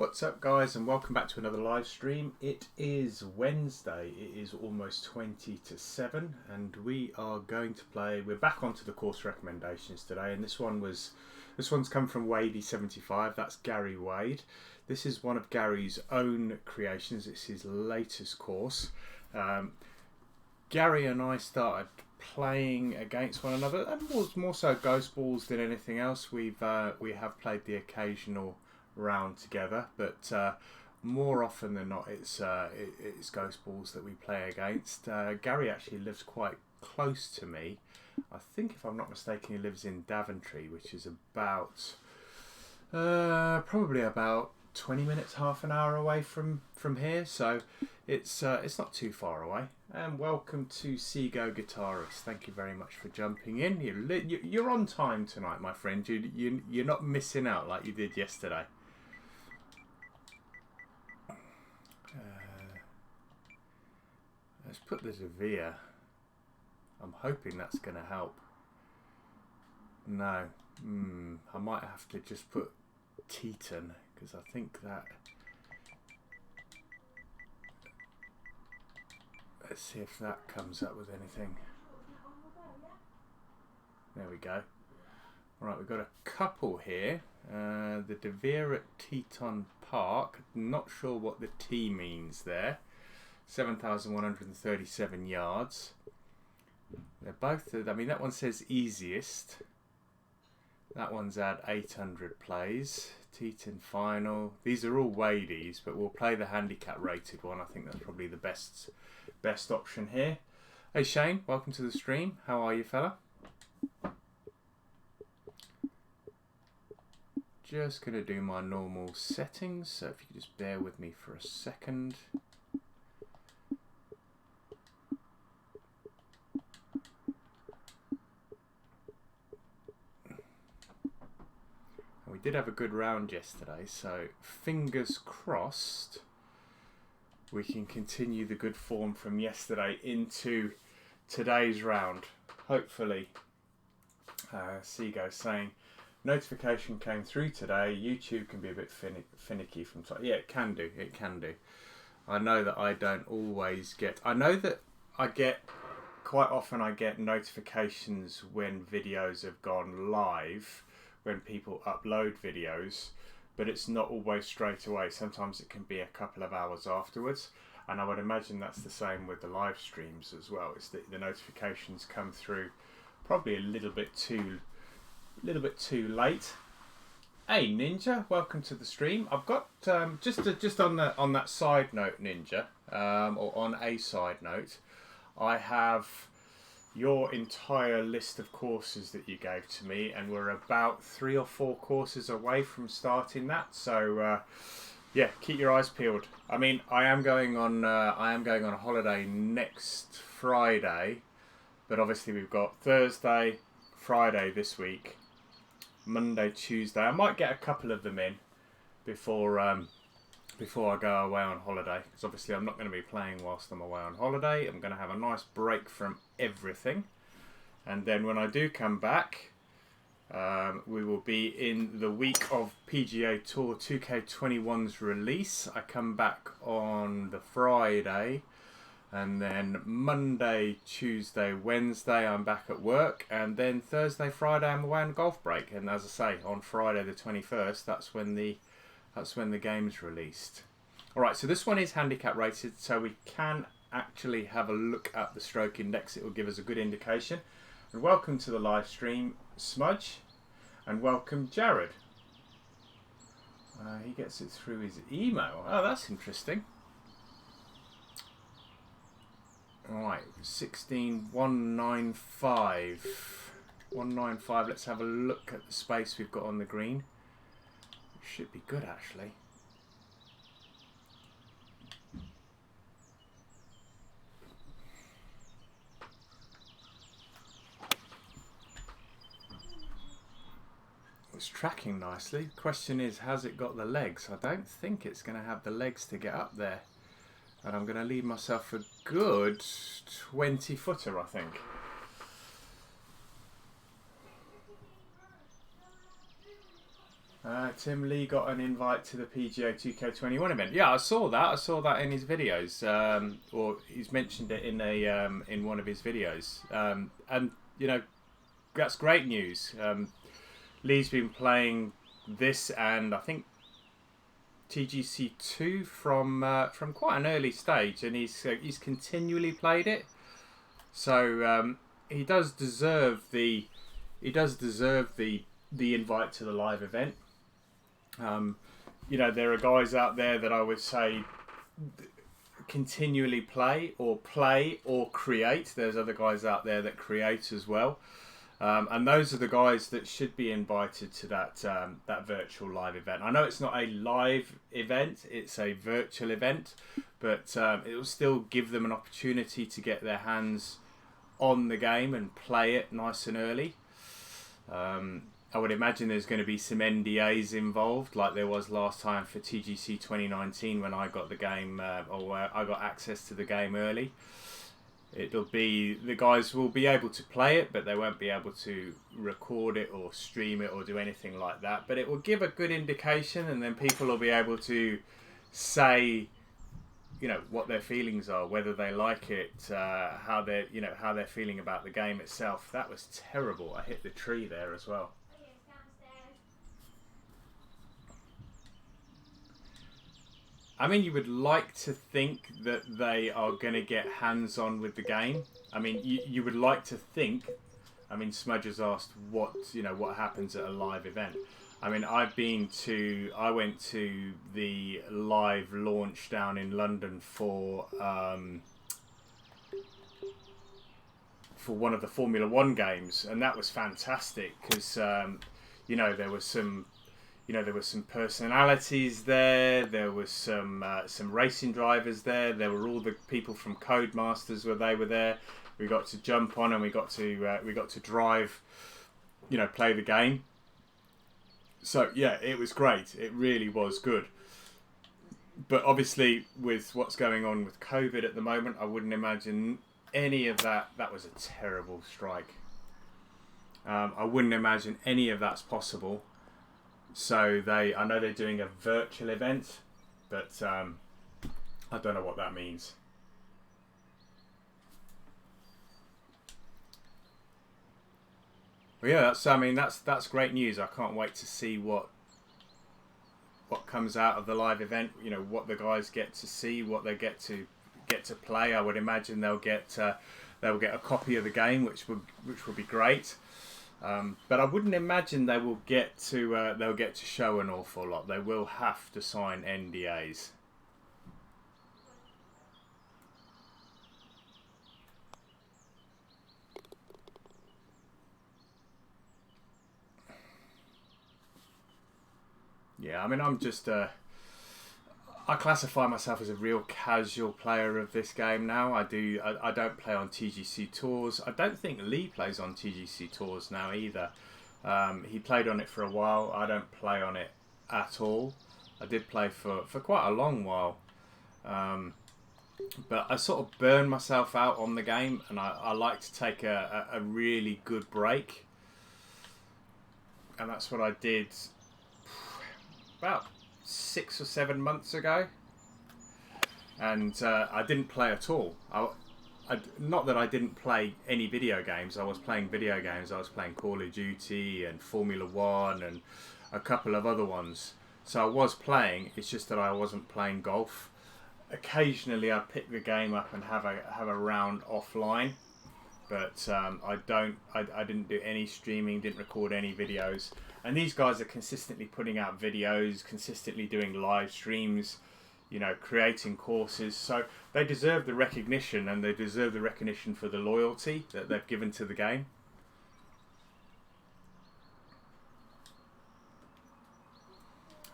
What's up, guys, and welcome back to another live stream. It is Wednesday. It is almost 20 to 7 and we are going to play. We're back onto the course recommendations today, and this one's come from Wadey75. That's Gary Wade. This is one of Gary's own creations. It's his latest course. Gary and I started playing against one another, and more so ghost balls than anything else. We have played the occasional round together, but more often than not it's ghost balls that we play against. Gary actually lives quite close to me. I think, if I'm not mistaken, he lives in Daventry, which is about probably about 20 minutes, half an hour away from here, so it's not too far away. And welcome to Seago Guitarist. Thank you very much for jumping in. You're on time tonight, my friend. You're not missing out like you did yesterday. Let's put this Vere. I'm hoping that's going to help. No. I might have to just put Teeton, because I think that... Let's see if that comes up with anything. There we go. Right, we've got a couple here. The De Vere at Teeton Park. Not sure what the T means there. 7,137 yards. They're both, I mean, that one says easiest. That one's at 800 plays. Teeton final. These are all Wadies, but we'll play the handicap rated one. I think that's probably the best option here. Hey Shane, welcome to the stream. How are you, fella? Just going to do my normal settings, so if you could just bear with me for a second. We did have a good round yesterday, so fingers crossed we can continue the good form from yesterday into today's round. Hopefully. Seago saying, notification came through today. YouTube can be a bit finicky from time. Yeah, it can do. It can do. I know that I don't always get... I know that I get... Quite often I get notifications when videos have gone live, when people upload videos, but it's not always straight away. Sometimes it can be a couple of hours afterwards, and I would imagine that's the same with the live streams as well. It's the notifications come through probably a little bit too late. Hey Ninja, welcome to the stream. I've got just on that side note, Ninja, or on a side note, I have your entire list of courses that you gave to me, and we're about 3 or 4 courses away from starting that. So yeah, keep your eyes peeled. I mean, I am going on a holiday next Friday, but obviously we've got Thursday, Friday this week, Monday, Tuesday. I might get a couple of them in before I go away on holiday, because obviously I'm not going to be playing whilst I'm away on holiday. I'm going to have a nice break from everything, and then when I do come back, we will be in the week of PGA Tour 2K21's release. I come back on the Friday, and then Monday, Tuesday, Wednesday I'm back at work, and then Thursday, Friday I'm away on a golf break. And as I say, on Friday the 21st, that's when the game's released. Alright, so this one is handicap rated, so we can actually have a look at the stroke index. It will give us a good indication. And welcome to the live stream, Smudge, and welcome Jared. He gets it through his email. Oh, that's interesting. Alright, 16195. 195. Let's have a look at the space we've got on the green. Should be good, actually. It's tracking nicely. The question is, has it got the legs? I don't think it's going to have the legs to get up there. And I'm going to leave myself a good 20 footer, I think. Tim Lee got an invite to the PGA 2K21 event. Yeah, I saw that. I saw that in his videos, or he's mentioned it in one of his videos. And you know, that's great news. Lee's been playing this, and I think TGC2 from quite an early stage, and he's continually played it. So he does deserve the invite to the live event. You know, there are guys out there that I would say continually play or create. There's other guys out there that create as well. And those are the guys that should be invited to that virtual live event. I know it's not a live event, it's a virtual event, but it will still give them an opportunity to get their hands on the game and play it nice and early. I would imagine there's going to be some NDAs involved, like there was last time for TGC 2019 when I got the game, or I got access to the game early. It'll be, the guys will be able to play it, but they won't be able to record it or stream it or do anything like that. But it will give a good indication, and then people will be able to say, you know, what their feelings are, whether they like it, how they're feeling about the game itself. That was terrible. I hit the tree there as well. I mean, you would like to think that they are going to get hands-on with the game. I mean, you would like to think. I mean, Smudge has asked what happens at a live event. I mean, I went to the live launch down in London for one of the Formula One games, and that was fantastic because you know, there was some personalities there. There was some racing drivers there. There were all the people from Codemasters they were there. We got to jump on and we got to drive, you know, play the game. So yeah, it was great. It really was good. But obviously, with what's going on with COVID at the moment, I wouldn't imagine any of that. That was a terrible strike. I wouldn't imagine any of that's possible. So I know they're doing a virtual event, but I don't know what that means. Well, yeah, that's great news. I can't wait to see what comes out of the live event. You know, what the guys get to see, what they get to play. I would imagine they'll get a copy of the game, which will be great. But I wouldn't imagine they'll get to show an awful lot. They will have to sign NDAs. Yeah, I mean, I classify myself as a real casual player of this game now. I don't play on TGC tours. I don't think Lee plays on TGC tours now either. He played on it for a while. I don't play on it at all. I did play for quite a long while. But I sort of burn myself out on the game, and I like to take a really good break. And that's what I did about 6 or 7 months ago, and I didn't play at all. Not that I didn't play any video games. I was playing video games. I was playing Call of Duty and Formula One and a couple of other ones. So I was playing. It's just that I wasn't playing golf. Occasionally, I'd pick the game up and have a round offline. But I didn't do any streaming. Didn't record any videos. And these guys are consistently putting out videos, consistently doing live streams, you know, creating courses. So they deserve the recognition, and they deserve the recognition for the loyalty that they've given to the game.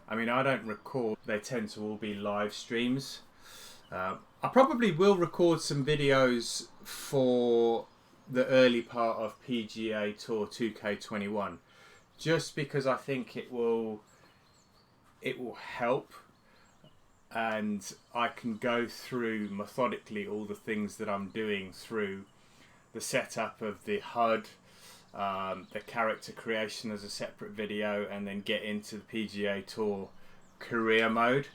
I mean, I don't record. They tend to all be live streams. I probably will record some videos for the early part of PGA Tour 2K21. Just because I think it will help, and I can go through methodically all the things that I'm doing through the setup of the HUD, the character creation as a separate video, and then get into the PGA Tour career mode.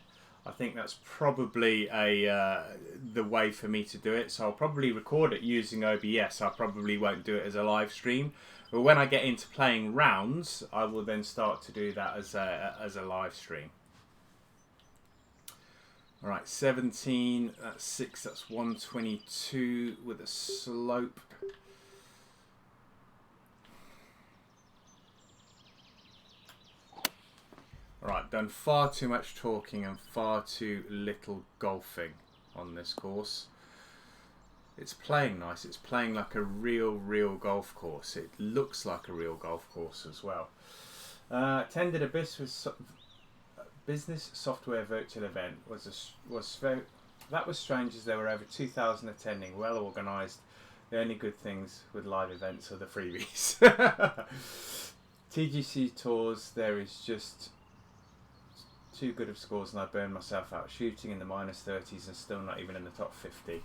I think that's probably the way for me to do it. So I'll probably record it using OBS. I probably won't do it as a live stream. But when I get into playing rounds, I will then start to do that as a live stream. All right, 17, that's 6, that's 122 with a slope. Right, done far too much talking and far too little golfing on this course. It's playing nice. It's playing like a real golf course. It looks like a real golf course as well. Attended a business software virtual event. That was strange, as there were over 2,000 attending, well organised. The only good things with live events are the freebies. TGC tours, there is just too good of scores, and I burned myself out shooting in the -30s and still not even in the top 50.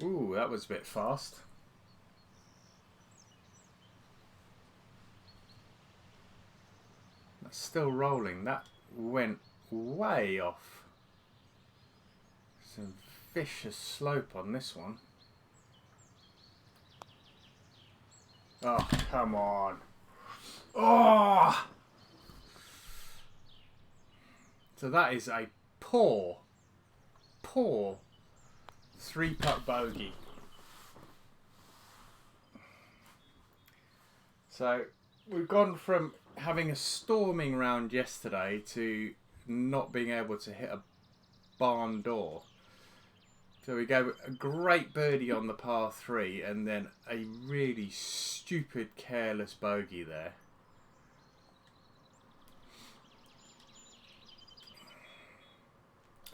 Ooh, that was a bit fast. That's still rolling. That went way off. Some vicious slope on this one. Oh, come on. Oh! So that is a poor 3-putt bogey. So we've gone from having a storming round yesterday to not being able to hit a barn door. So we go a great birdie on the par 3 and then a really stupid, careless bogey there.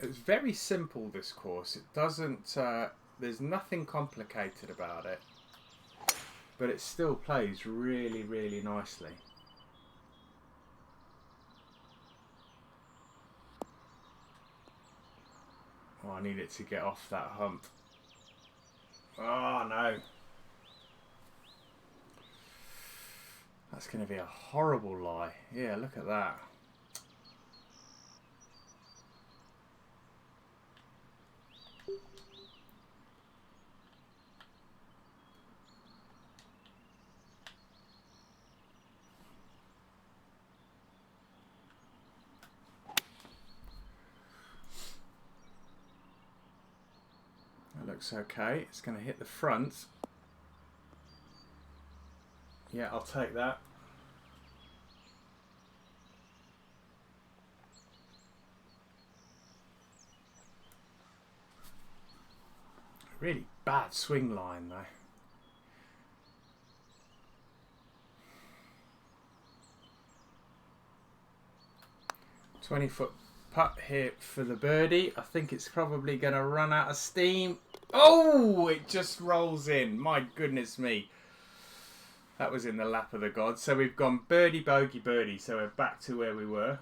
It's very simple, this course. It doesn't, there's nothing complicated about it, but it still plays really nicely. Oh, I need it to get off that hump. Oh no. That's going to be a horrible lie. Yeah, look at that. Looks okay. It's going to hit the front. Yeah, I'll take that. Really bad swing line though. "20-foot putt here for the birdie." I think it's probably going to run out of steam. Oh, it just rolls in. My goodness me. That was in the lap of the gods. So we've gone birdie, bogey, birdie. So we're back to where we were.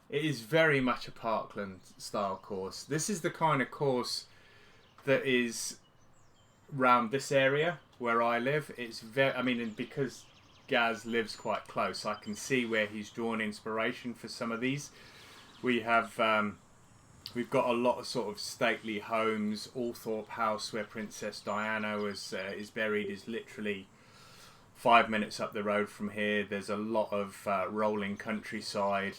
It is very much a Parkland style course. This is the kind of course that is around this area where I live. It's very, I mean, and because Gaz lives quite close, I can see where he's drawn inspiration for some of these. We have, we've got a lot of sort of stately homes. Althorpe House, where Princess Diana is buried, is literally 5 minutes up the road from here. There's a lot of rolling countryside,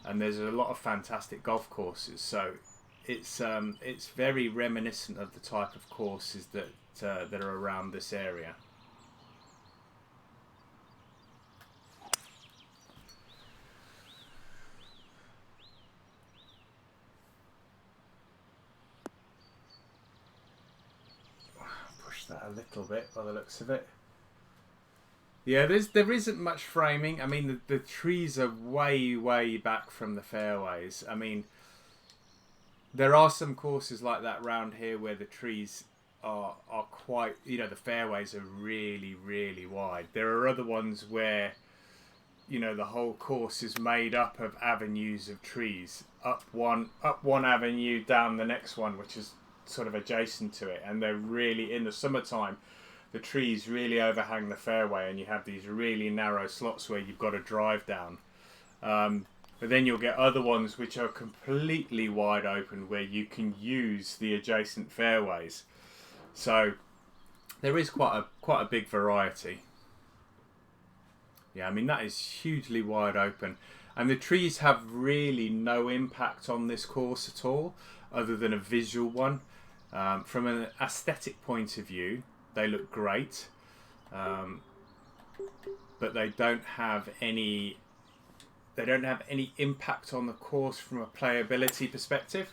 and there's a lot of fantastic golf courses. So it's very reminiscent of the type of courses that are around this area. That a little bit by the looks of it. Yeah, there isn't much framing. I mean, the trees are way back from the fairways. I mean, there are some courses like that round here where the trees are quite, you know, the fairways are really, really wide. There are other ones where, you know, the whole course is made up of avenues of trees, up one avenue, down the next one, which is sort of adjacent to it, and they're really, in the summertime, the trees really overhang the fairway, and you have these really narrow slots where you've got to drive down. But then you'll get other ones which are completely wide open, where you can use the adjacent fairways. So there is quite a big variety. Yeah, I mean, that is hugely wide open. And the trees have really no impact on this course at all, other than a visual one. From an aesthetic point of view, they look great. But they don't have any impact on the course from a playability perspective.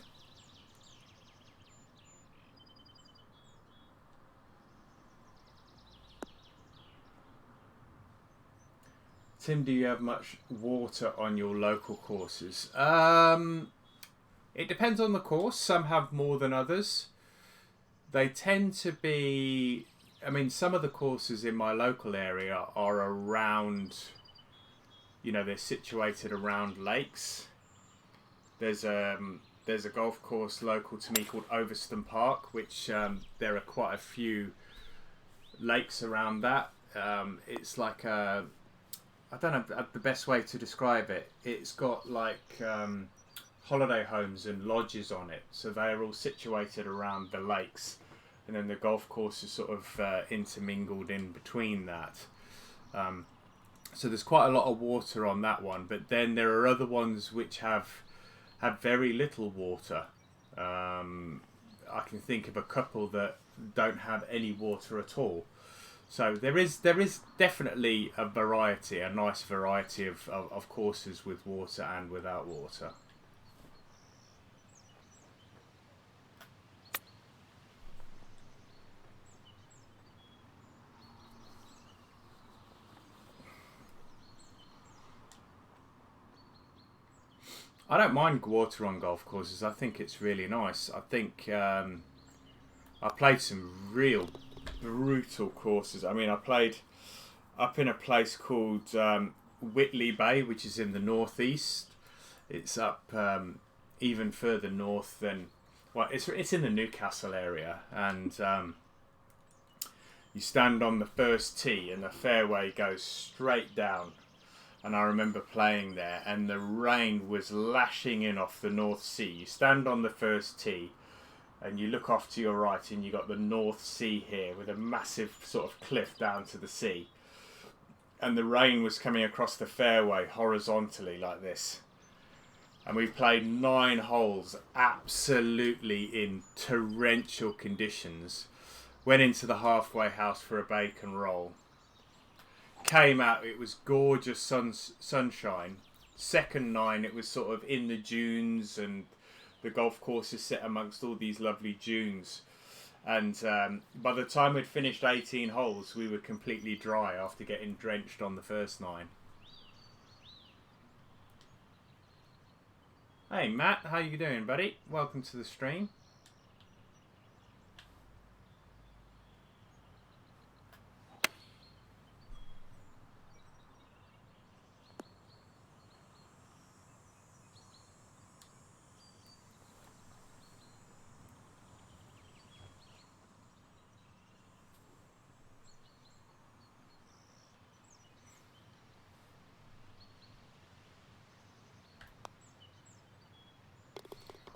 Tim, do you have much water on your local courses? It depends on the course. Some have more than others. They tend to be... I mean, some of the courses in my local area are around... You know, they're situated around lakes. There's a golf course local to me called Overston Park, which there are quite a few lakes around that. It's like a... I don't know the best way to describe it. It's got like holiday homes and lodges on it, so they're all situated around the lakes, and then the golf course is sort of intermingled in between that. So there's quite a lot of water on that one, but then there are other ones which have very little water. I can think of a couple that don't have any water at all. So there is definitely a variety, a nice variety of courses with water and without water. I don't mind water on golf courses. I think it's really nice. I think I played some real brutal courses. I mean, I played up in a place called Whitley Bay, which is in the northeast. It's up even further north than... Well, it's in the Newcastle area, and you stand on the first tee and the fairway goes straight down. And I remember playing there, and the rain was lashing in off the North Sea. You stand on the first tee, and you look off to your right, and you got the North Sea here with a massive sort of cliff down to the sea. And the rain was coming across the fairway horizontally like this. And we played 9 holes absolutely in torrential conditions. Went into the halfway house for a bacon roll. Came out, it was gorgeous sunshine. Second 9, it was sort of in the dunes, and the golf course is set amongst all these lovely dunes. And by the time we'd finished 18 holes, we were completely dry after getting drenched on the first 9. Hey Matt, how you doing, buddy? Welcome to the stream.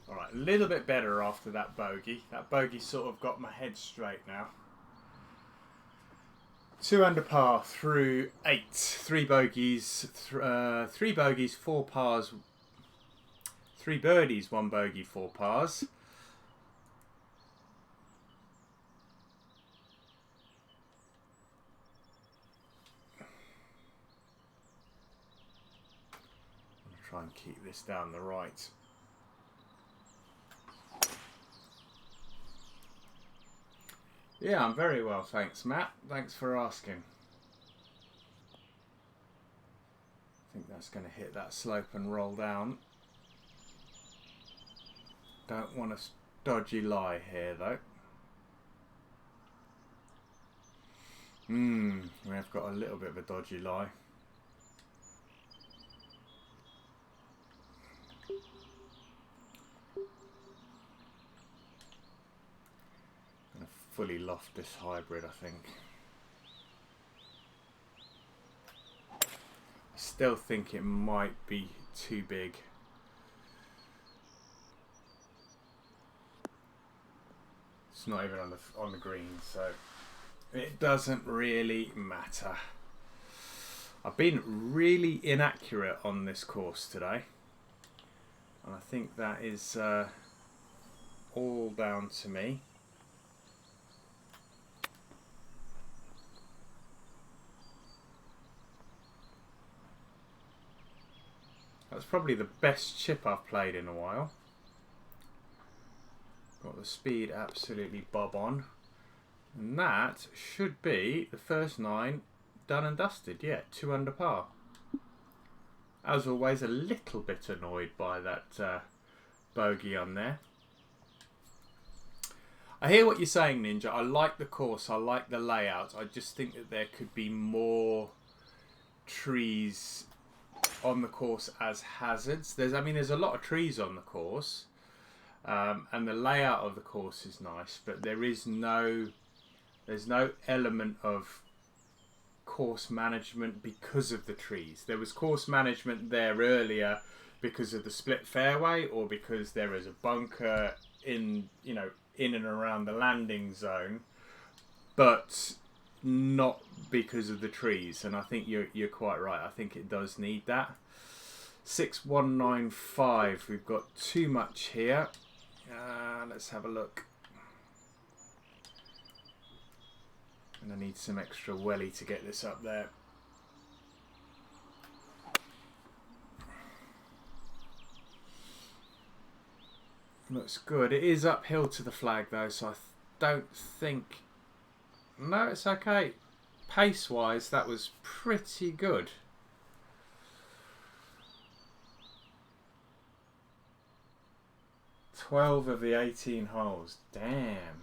Alright, a little bit better after that bogey. That bogey sort of got my head straight now. 2 under par through 8. 3 bogeys, 3 bogeys, 4 pars. 3 birdies, 1 bogey, 4 pars. I'm going to try and keep this down the right. Yeah, I'm very well, thanks, Matt. Thanks for asking. I think that's going to hit that slope and roll down. Don't want a dodgy lie here, though. We have got a little bit of a dodgy lie. I'm going to fully loft this hybrid, I think. I still think it might be too big. It's not even on the green, so it doesn't really matter. I've been really inaccurate on this course today, and I think that is all down to me. That's probably the best chip I've played in a while. Got the speed absolutely bob on. And that should be the first 9 done and dusted. Yeah, 2 under par. As always, a little bit annoyed by that bogey on there. I hear what you're saying, Ninja. I like the course. I like the layout. I just think that there could be more trees on the course as hazards. There's a lot of trees on the course. And the layout of the course is nice, but there's no element of course management because of the trees. There was course management there earlier because of the split fairway, or because there is a bunker in and around the landing zone, but not because of the trees. And I think you're quite right. I think it does need that. 6195. We've got too much here. Let's have a look. And I need some extra welly to get this up there. Looks good. It is uphill to the flag though, so I don't think... No, it's okay. Pace-wise, that was pretty good. "12 of the 18 holes. Damn.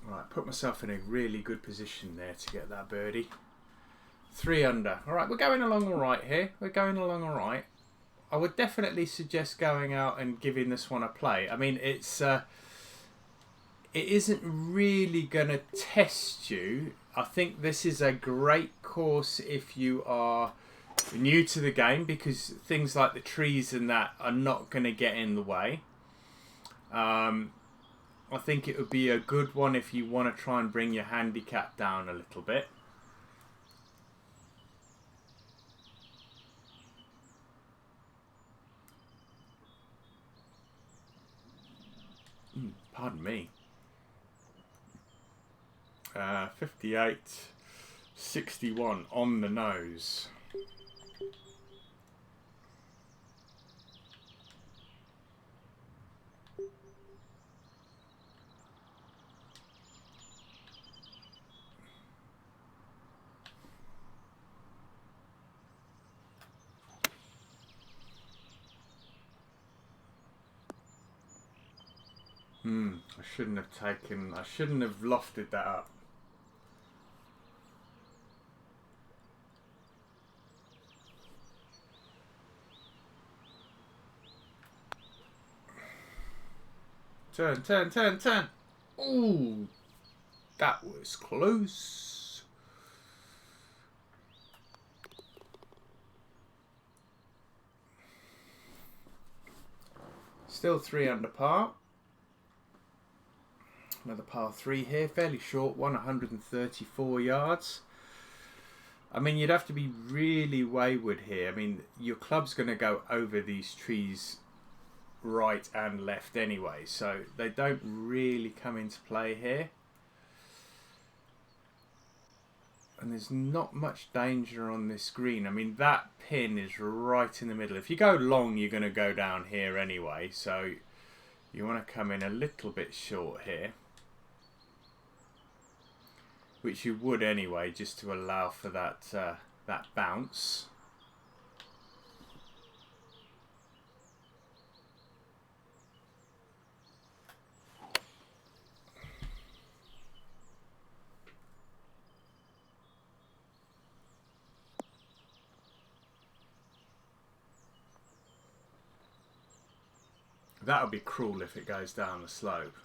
Right, put myself in a really good position there to get that birdie. 3 under. Alright, we're going along alright here. We're going along alright. I would definitely suggest going out and giving this one a play. I mean, it isn't really going to test you. I think this is a great course if you are new to the game, because things like the trees and that are not going to get in the way. I think it would be a good one if you want to try and bring your handicap down a little bit. Pardon me. 58.61 on the nose. I shouldn't have lofted that up. Turn. Ooh, that was close. Still 3 under par. Another par 3 here, fairly short one, 134 yards. I mean, you'd have to be really wayward here. I mean, your club's going to go over these trees right and left anyway, so they don't really come into play here. And there's not much danger on this green. I mean, that pin is right in the middle. If you go long, you're going to go down here anyway, so you want to come in a little bit short here, which you would anyway, just to allow for that that bounce. That would be cruel if it goes down the slope.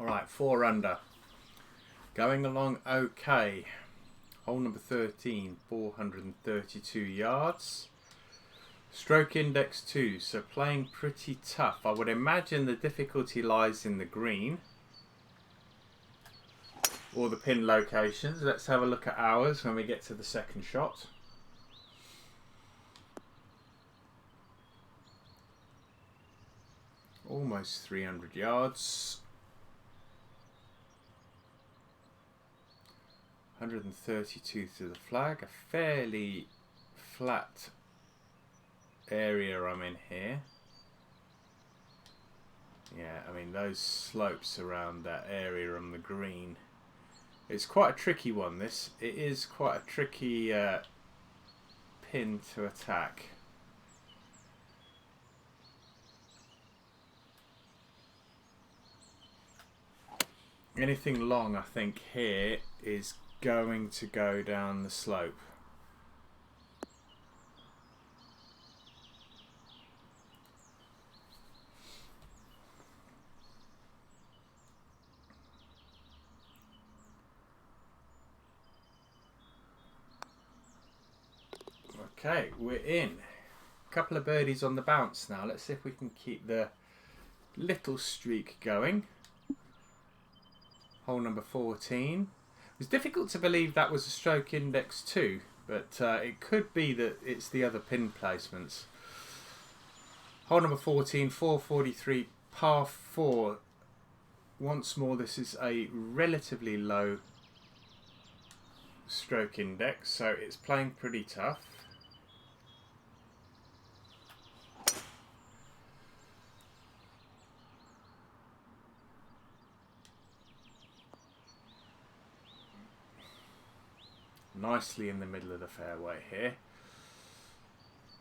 Alright, 4 under. Going along okay. Hole number 13, 432 yards. Stroke index 2, so playing pretty tough. I would imagine the difficulty lies in the green or the pin locations. Let's have a look at ours when we get to the second shot. Almost 300 yards. 132 to the flag, a fairly flat area I'm in here. Yeah, I mean those slopes around that area on the green. It's quite a tricky one, this. It is quite a tricky pin to attack. Anything long, I think, here is going to go down the slope. Okay, we're in. A couple of birdies on the bounce now. Let's see if we can keep the little streak going. Hole number 14. It's difficult to believe that was a stroke index 2, but it could be that it's the other pin placements. Hole number 14, 443, par 4. Once more, this is a relatively low stroke index, so it's playing pretty tough. Nicely in the middle of the fairway here.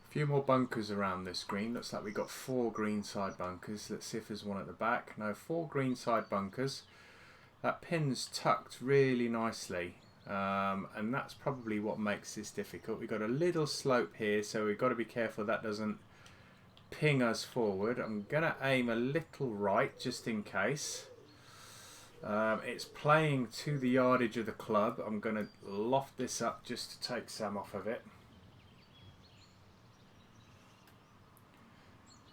A few more bunkers around this green. Looks like we've got 4 greenside bunkers. Let's see if there's one at the back. No, 4 greenside bunkers. That pin's tucked really nicely, and that's probably what makes this difficult. We've got a little slope here, so we've got to be careful that doesn't ping us forward. I'm going to aim a little right just in case. It's playing to the yardage of the club. I'm going to loft this up just to take some off of it.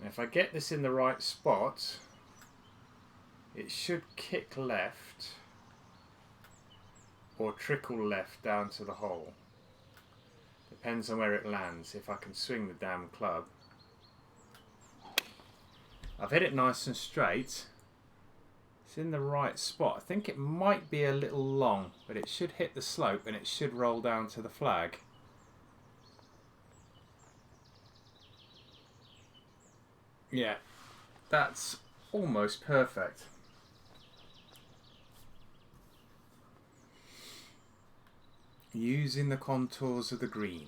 Now, if I get this in the right spot, it should kick left or trickle left down to the hole. Depends on where it lands, if I can swing the damn club. I've hit it nice and straight. It's in the right spot. I think it might be a little long, but it should hit the slope and it should roll down to the flag. Yeah, that's almost perfect. Using the contours of the green.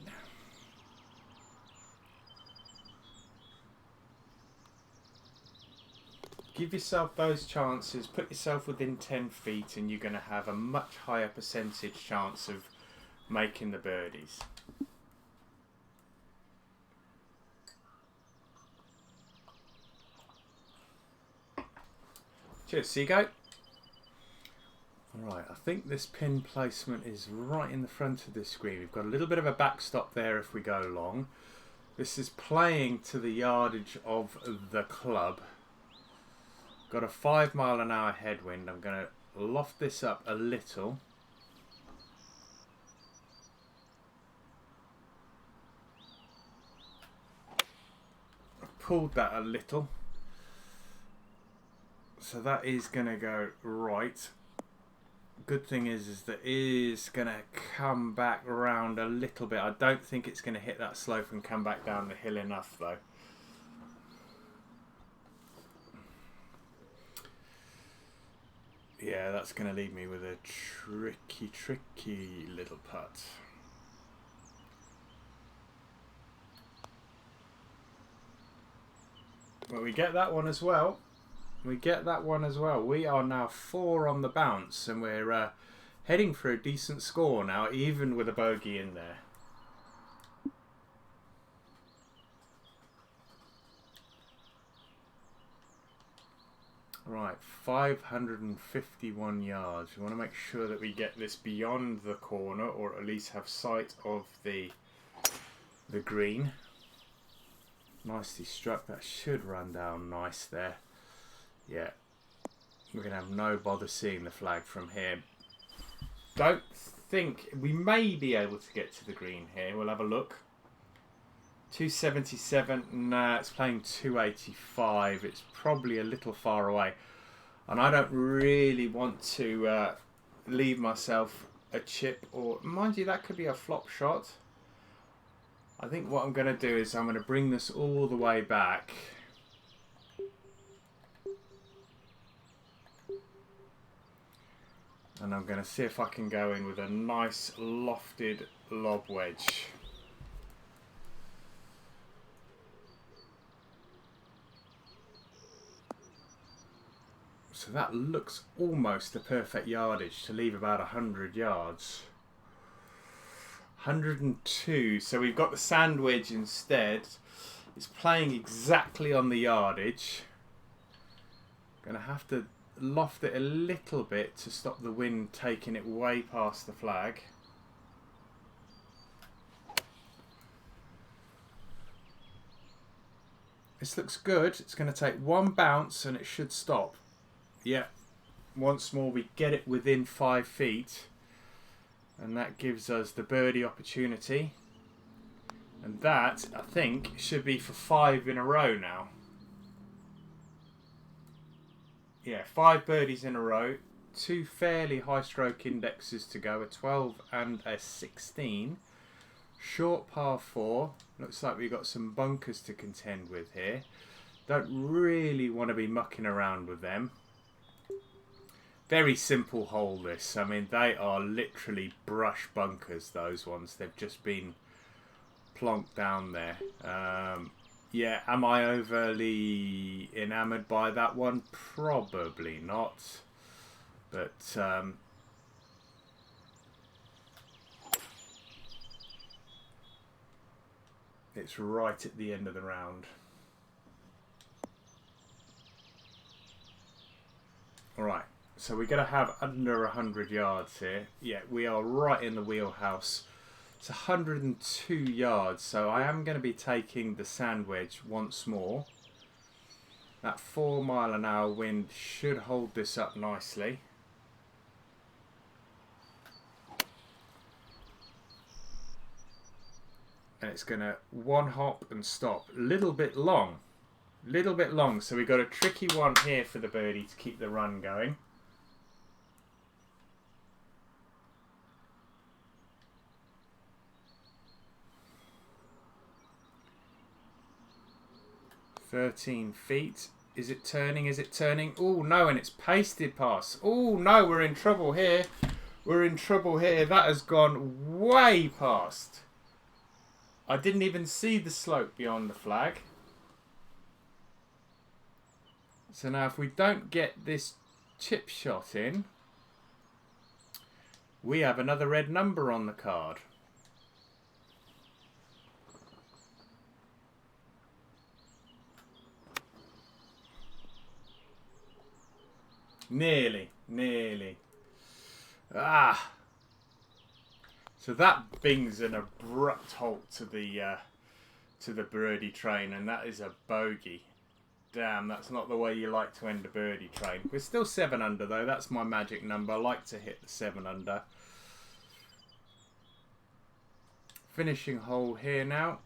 Give yourself those chances, put yourself within 10 feet and you're going to have a much higher percentage chance of making the birdies. Cheers, Seagoat. Alright, I think this pin placement is right in the front of this green. We've got a little bit of a backstop there if we go long. This is playing to the yardage of the club. Got a 5 mile an hour headwind. I'm going to loft this up a little. I've pulled that a little. So that is going to go right. Good thing is that it is going to come back around a little bit. I don't think it's going to hit that slope and come back down the hill enough though. Yeah, that's going to leave me with a tricky little putt. But we get that one as well. We get that one as well. We are now 4 on the bounce, and we're heading for a decent score now, even with a bogey in there. Right, 551 yards. We want to make sure that we get this beyond the corner, or at least have sight of the green. Nicely struck. That should run down nice there. Yeah, we're going to have no bother seeing the flag from here. Don't think we may be able to get to the green here. We'll have a look. 277. Nah, it's playing 285. It's probably a little far away, and I don't really want to leave myself a chip, or mind you, that could be a flop shot. I think what I'm going to do is I'm going to bring this all the way back. And I'm going to see if I can go in with a nice lofted lob wedge. So that looks almost the perfect yardage to leave about 100 yards. 102. So we've got the sand wedge instead. It's playing exactly on the yardage. Going to have to loft it a little bit to stop the wind taking it way past the flag. This looks good. It's going to take one bounce and it should stop. Yeah, once more we get it within 5 feet, and that gives us the birdie opportunity, and that I think should be for 5 in a row now. Yeah, 5 birdies in a row, 2 fairly high stroke indexes to go, a 12 and a 16. Short par 4. Looks like we've got some bunkers to contend with here. Don't really want to be mucking around with them. Very simple hole this. I mean, they are literally brush bunkers, those ones. They've just been plonked down there. Yeah, am I overly enamoured by that one? Probably not. But it's right at the end of the round. Alright, so we're going to have under 100 yards here. Yeah, we are right in the wheelhouse. It's 102 yards, so I am going to be taking the sand wedge once more. That 4 mile an hour wind should hold this up nicely. And it's going to one hop and stop. Little bit long, so we've got a tricky one here for the birdie to keep the run going. "13 feet. Is it turning? Is it turning? Oh no, and it's pasted past. Oh no, we're in trouble here. We're in trouble here. That has gone way past. I didn't even see the slope beyond the flag. So now if we don't get this chip shot in, we have another red number on the card. Nearly. Ah. So that brings an abrupt halt to the birdie train, and that is a bogey. Damn, that's not the way you like to end a birdie train. We're still 7 under though. That's my magic number. I like to hit the 7 under. Finishing hole here now.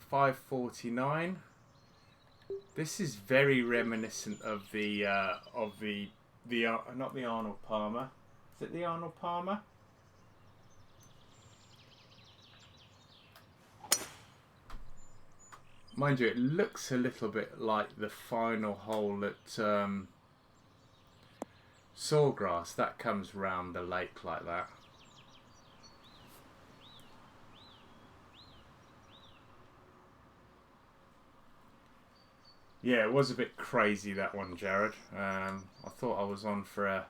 549. This is very reminiscent of the not the Arnold Palmer. Is it the Arnold Palmer? Mind you, it looks a little bit like the final hole at Sawgrass, that comes round the lake like that. Yeah, it was a bit crazy, that one, Jared. I thought I was on for a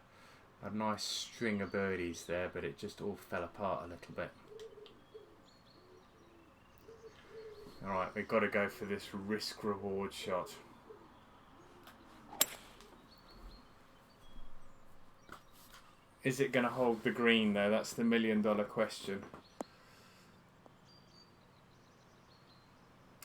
nice string of birdies there, but it just all fell apart a little bit. Alright, we've got to go for this risk-reward shot. Is it going to hold the green though? That's the million-dollar question.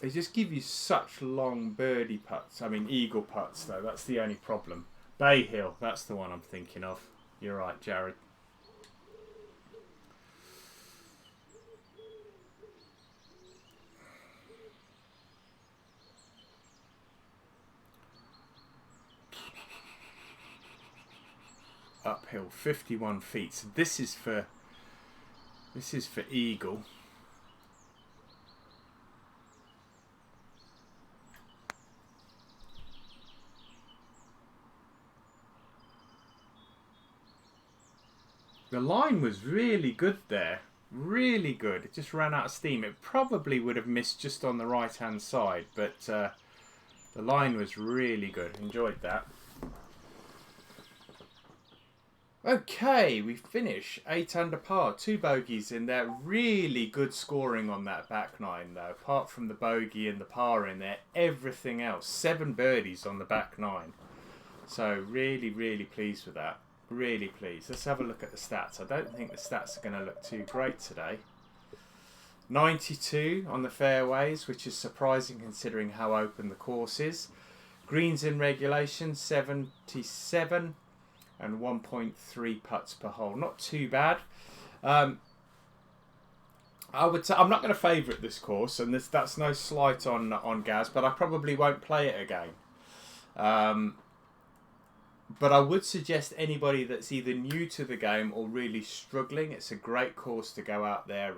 They just give you such long birdie putts. I mean, eagle putts though. That's the only problem. Bay Hill, that's the one I'm thinking of. You're right, Jared. Uphill, 51 feet. So this is for eagle. The line was really good there. Really good. It just ran out of steam. It probably would have missed just on the right hand side, but the line was really good. Enjoyed that. Okay, we finish 8 under par, 2 bogeys in there. Really good scoring on that back nine though. Apart from the bogey and the par in there, everything else, 7 birdies on the back nine. So really, really pleased with that. Really pleased. Let's have a look at the stats. I don't think the stats are going to look too great today. 92 on the fairways, which is surprising considering how open the course is. Greens in regulation, 77. And 1.3 putts per hole. Not too bad. I would say I'm not going to favourite this course, and that's no slight on Gaz, but I probably won't play it again. But I would suggest anybody that's either new to the game or really struggling, it's a great course to go out there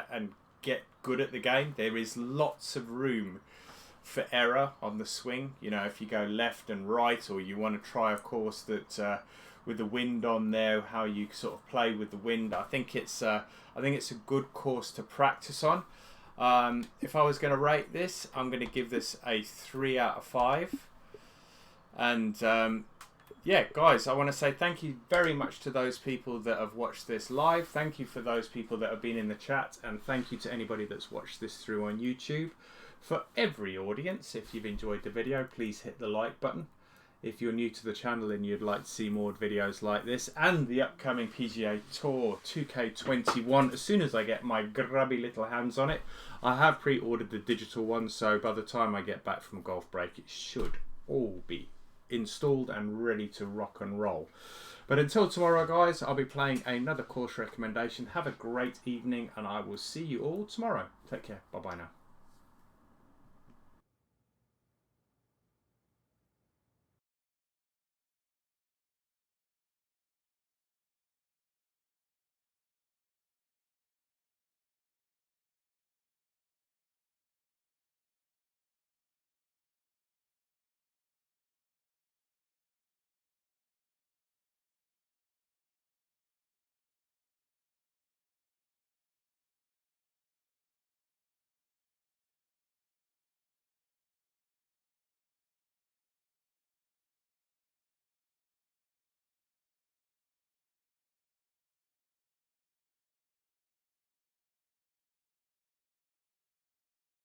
and get good at the game. There is lots of room for error on the swing. You know, if you go left and right, or you want to try a course that with the wind on there, how you sort of play with the wind. I think it's a good course to practice on. If I was going to rate this, I'm going to give this a 3 out of 5. And yeah, guys, I want to say thank you very much to those people that have watched this live. Thank you for those people that have been in the chat, and thank you to anybody that's watched this through on YouTube. For every audience, if you've enjoyed the video, please hit the like button. If you're new to the channel and you'd like to see more videos like this and the upcoming PGA Tour 2K21, as soon as I get my grubby little hands on it, I have pre-ordered the digital one, so by the time I get back from golf break, it should all be installed and ready to rock and roll. But until tomorrow, guys, I'll be playing another course recommendation. Have a great evening, and I will see you all tomorrow. Take care. Bye-bye now.